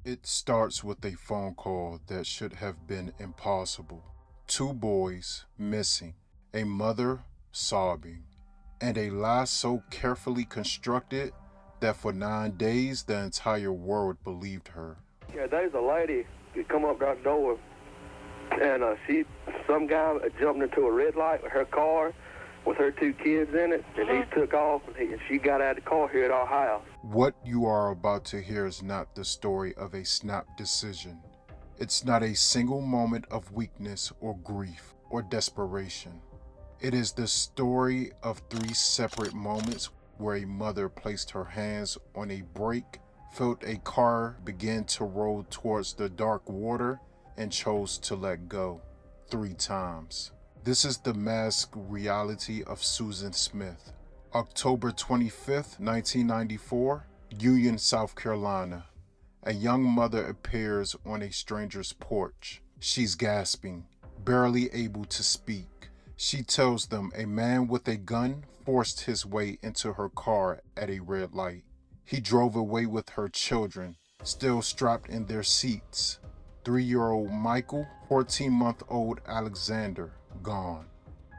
It starts with a phone call that should have been impossible. Two boys missing, a mother sobbing, and a lie so carefully constructed that for 9 days the entire world believed her. Yeah, there's a lady that come up to our door, and some guy jumped into a red light with her car, with her two kids in it, and he took off, and she got out of the car here at our house. What you are about to hear is not the story of a snap decision. It's not a single moment of weakness or grief or desperation. It is the story of three separate moments where a mother placed her hands on a brake, felt a car begin to roll towards the dark water, and chose to let go 3 times. This is the masked reality of Susan Smith. October 25th, 1994, Union, South Carolina. A young mother appears on a stranger's porch. She's gasping, barely able to speak. She tells them a man with a gun forced his way into her car at a red light. He drove away with her children, still strapped in their seats. 3-year-old Michael, 14-month-old Alexander, gone.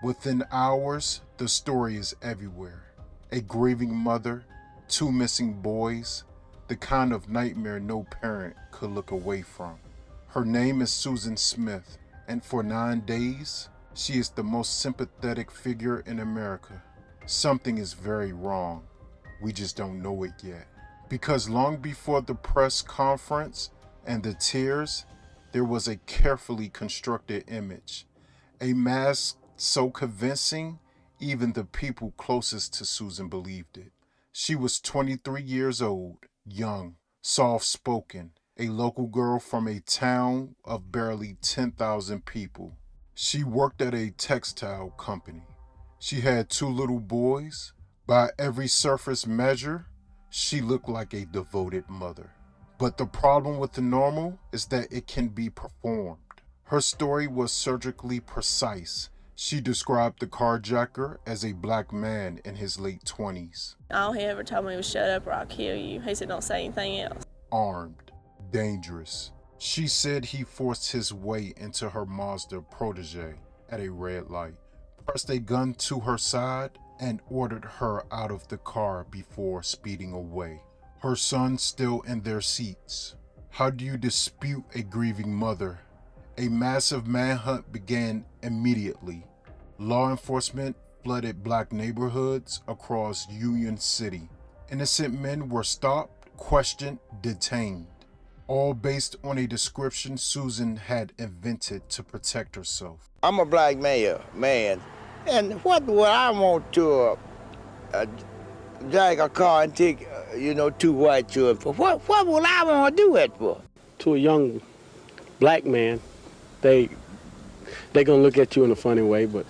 Within hours, the story is everywhere. A grieving mother, 2 missing boys, the kind of nightmare no parent could look away from. Her name is Susan Smith, and for 9 days, she is the most sympathetic figure in America. Something is very wrong. We just don't know it yet. Because long before the press conference and the tears, there was a carefully constructed image. A mask so convincing, even the people closest to Susan believed it. She was 23 years old, young, soft-spoken, a local girl from a town of barely 10,000 people. She worked at a textile company. She had 2 little boys. By every surface measure, she looked like a devoted mother. But the problem with the normal is that it can be performed. Her story was surgically precise. She described the carjacker as a black man in his late 20s. All he ever told me was, "Shut up or I'll kill you." He said, "Don't say anything else." Armed, dangerous. She said he forced his way into her Mazda protege at a red light, pressed a gun to her side, and ordered her out of the car before speeding away. Her sons still in their seats. How do you dispute a grieving mother? A massive manhunt began immediately. Law enforcement flooded black neighborhoods across Union City. Innocent men were stopped, questioned, detained, all based on a description Susan had invented to protect herself. I'm a black man, and what would I want to drag a car and take, 2 white children for? What would I want to do it for? To a young black man, they gonna look at you in a funny way, but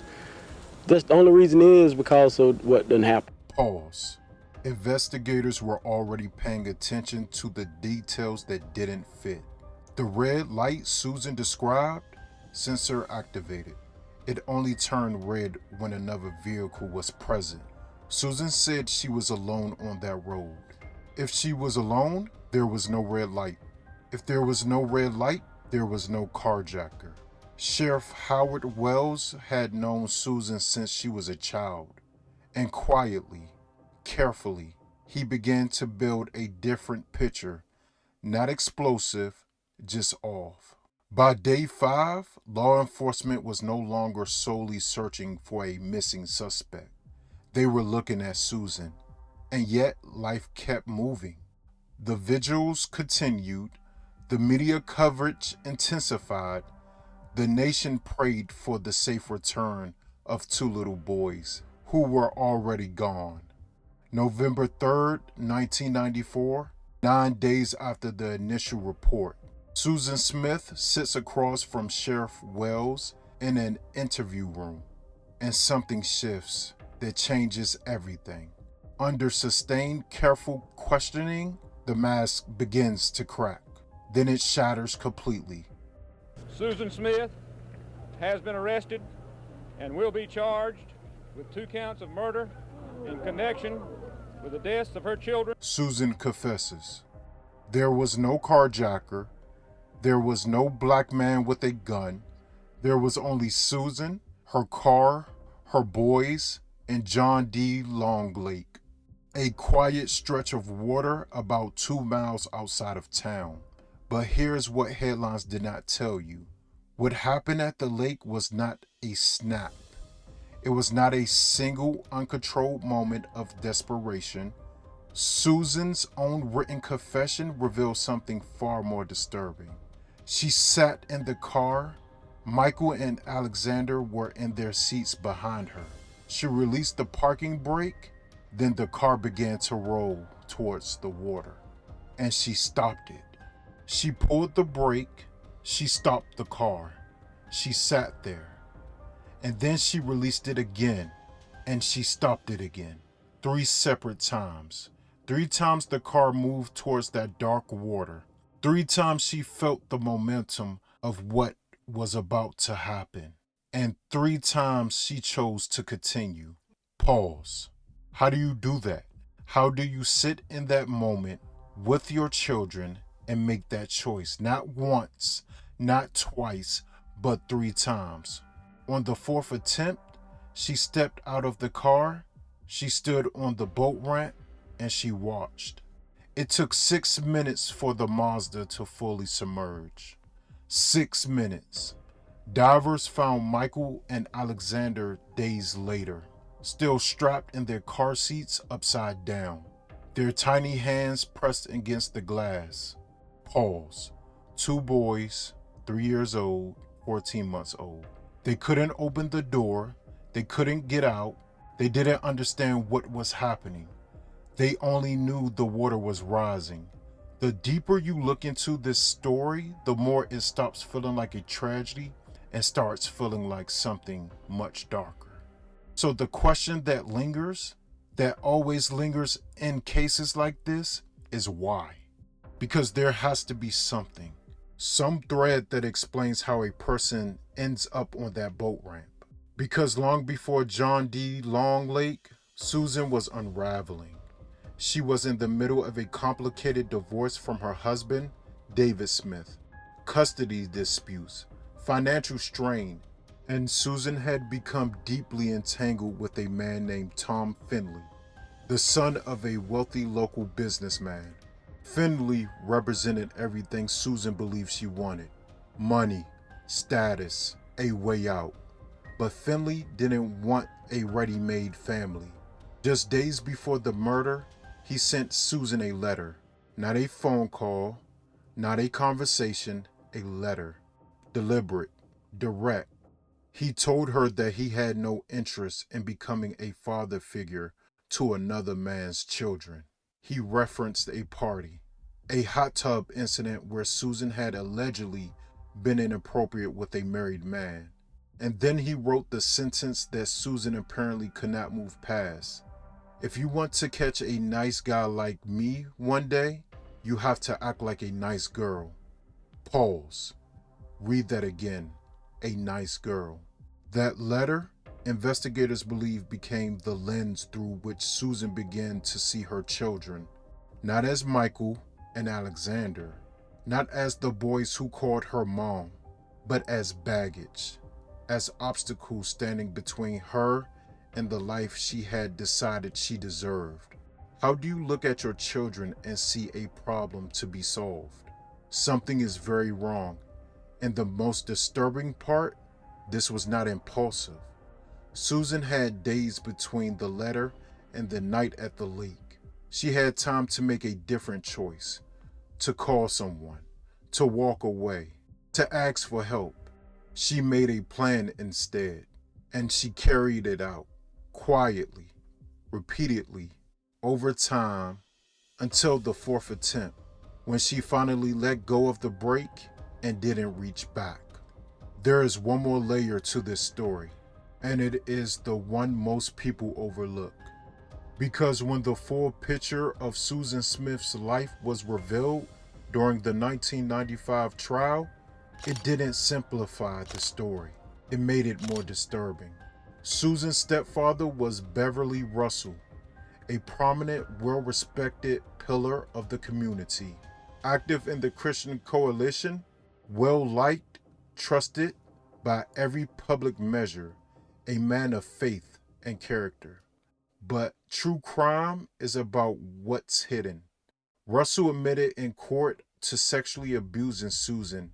that's the only reason is because of what done happened. Pause. Investigators were already paying attention to the details that didn't fit. The red light Susan described, sensor activated. It only turned red when another vehicle was present. Susan said she was alone on that road. If she was alone, there was no red light. If there was no red light, there was no carjacker. Sheriff Howard Wells had known Susan since she was a child, and quietly, carefully, he began to build a different picture, not explosive, just off. By day 5, law enforcement was no longer solely searching for a missing suspect. They were looking at Susan, and yet life kept moving. The vigils continued. The media coverage intensified. The nation prayed for the safe return of 2 little boys who were already gone. November 3rd, 1994, 9 days after the initial report, Susan Smith sits across from Sheriff Wells in an interview room, and something shifts that changes everything. Under sustained, careful questioning, the mask begins to crack. Then it shatters completely. Susan Smith has been arrested and will be charged with 2 counts of murder in connection with the deaths of her children. Susan confesses. There was no carjacker. There was no black man with a gun. There was only Susan, her car, her boys, and John D. Longlake. A quiet stretch of water about 2 miles outside of town. But here's what headlines did not tell you. What happened at the lake was not a snap. It was not a single uncontrolled moment of desperation. Susan's own written confession revealed something far more disturbing. She sat in the car. Michael and Alexander were in their seats behind her. She released the parking brake, then the car began to roll towards the water, and she stopped it. She pulled the brake, she stopped the car, she sat there, and then she released it again, and she stopped it again. 3 separate times. 3 times the car moved towards that dark water. 3 times she felt the momentum of what was about to happen. And 3 times she chose to continue. Pause. How do you do that? How do you sit in that moment with your children and make that choice? Not once, not twice, but 3 times. On the 4th attempt, she stepped out of the car, she stood on the boat ramp, and she watched. It took 6 minutes for the Mazda to fully submerge. 6 minutes. Divers found Michael and Alexander days later, still strapped in their car seats upside down, their tiny hands pressed against the glass. Pause. 2 boys, 3 years old, 14 months old. They couldn't open the door. They couldn't get out. They didn't understand what was happening. They only knew the water was rising. The deeper you look into this story, the more it stops feeling like a tragedy and starts feeling like something much darker. So the question that lingers, that always lingers in cases like this, is why? Because there has to be something, some thread that explains how a person ends up on that boat ramp. Because long before John D. Longlake, Susan was unraveling. She was in the middle of a complicated divorce from her husband, David Smith, custody disputes, financial strain, and Susan had become deeply entangled with a man named Tom Finley, the son of a wealthy local businessman. Finley represented everything Susan believed she wanted: money, status, a way out. But Finley didn't want a ready-made family. Just days before the murder, he sent Susan a letter. Not a phone call, not a conversation, a letter. Deliberate, direct. He told her that he had no interest in becoming a father figure to another man's children. He referenced a party, a hot tub incident where Susan had allegedly been inappropriate with a married man. And then he wrote the sentence that Susan apparently could not move past. If you want to catch a nice guy like me one day, you have to act like a nice girl. Pause. Read that again. A nice girl. That letter, investigators believe, became the lens through which Susan began to see her children, not as Michael and Alexander, not as the boys who called her mom, but as baggage, as obstacles standing between her and the life she had decided she deserved. How do you look at your children and see a problem to be solved? Something is very wrong. And the most disturbing part, this was not impulsive. Susan had days between the letter and the night at the lake. She had time to make a different choice, to call someone, to walk away, to ask for help. She made a plan instead, and she carried it out, quietly, repeatedly, over time, until the 4th attempt, when she finally let go of the brake and didn't reach back. There is one more layer to this story, and it is the one most people overlook. Because when the full picture of Susan Smith's life was revealed during the 1995 trial, it didn't simplify the story. It made it more disturbing. Susan's stepfather was Beverly Russell, a prominent, well-respected pillar of the community. Active in the Christian coalition, well liked, trusted by every public measure, a man of faith and character. But true crime is about what's hidden. Russell admitted in court to sexually abusing Susan,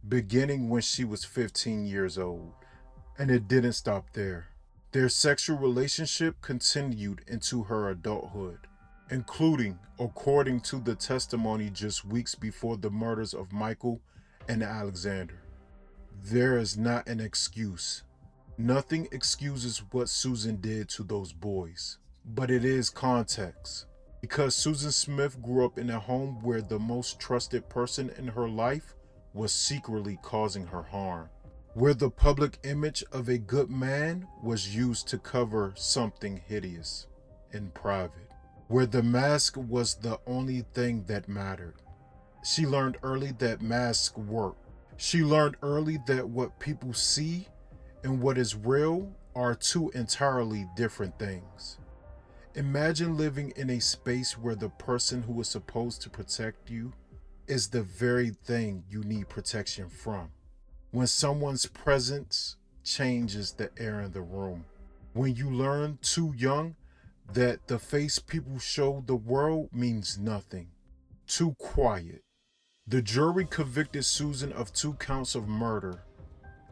beginning when she was 15 years old. And it didn't stop there. Their sexual relationship continued into her adulthood, including, according to the testimony just weeks before the murders of Michael and Alexander. There is not an excuse. Nothing excuses what Susan did to those boys, but it is context. Because Susan Smith grew up in a home where the most trusted person in her life was secretly causing her harm, where the public image of a good man was used to cover something hideous in private, where the mask was the only thing that mattered. She learned early that masks work. She learned early that what people see and what is real are two entirely different things. Imagine living in a space where the person who is supposed to protect you is the very thing you need protection from. When someone's presence changes the air in the room. When you learn too young that the face people show the world means nothing. Too quiet. The jury convicted Susan of 2 counts of murder.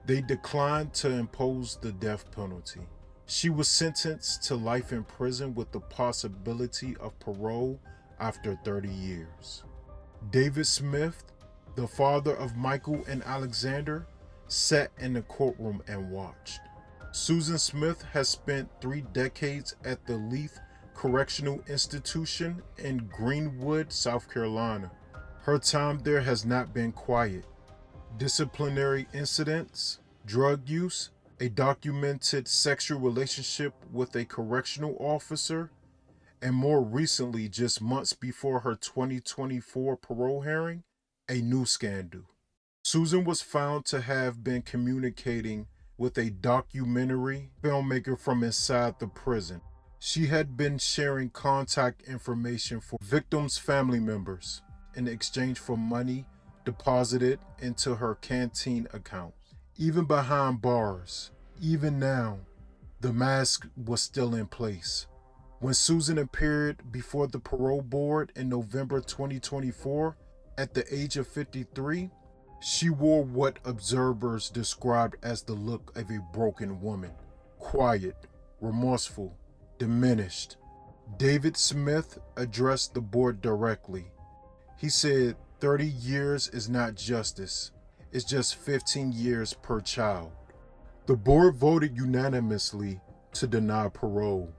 They declined to impose the death penalty. She was sentenced to life in prison with the possibility of parole after 30 years. David Smith, the father of Michael and Alexander, sat in the courtroom and watched. Susan Smith has spent 3 decades at the Leith Correctional Institution in Greenwood, South Carolina. Her time there has not been quiet. Disciplinary incidents, drug use, a documented sexual relationship with a correctional officer, and more recently, just months before her 2024 parole hearing, a new scandal. Susan was found to have been communicating with a documentary filmmaker from inside the prison. She had been sharing contact information for victims' family members in exchange for money deposited into her canteen account. Even behind bars, even now, the mask was still in place. When Susan appeared before the parole board in November 2024, at the age of 53, she wore what observers described as the look of a broken woman. Quiet, remorseful, diminished. David Smith addressed the board directly. He said 30 years is not justice. It's just 15 years per child. The board voted unanimously to deny parole.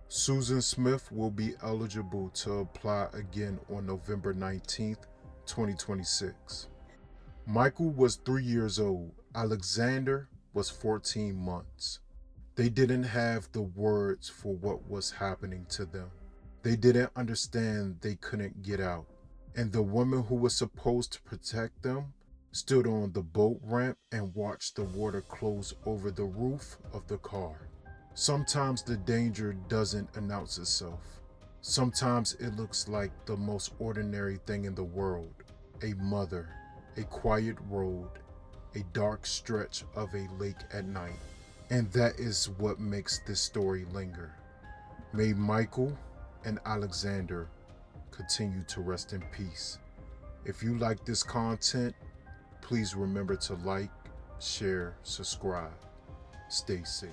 Susan Smith will be eligible to apply again on November 19th, 2026. Michael was 3 years old. Alexander was 14 months. They didn't have the words for what was happening to them. They didn't understand they couldn't get out. And the woman who was supposed to protect them stood on the boat ramp and watched the water close over the roof of the car. Sometimes the danger doesn't announce itself. Sometimes it looks like the most ordinary thing in the world. A mother, a quiet road, a dark stretch of a lake at night. And that is what makes this story linger. May Michael and Alexander continue to rest in peace. If you like this content, please remember to like, share, subscribe. Stay safe.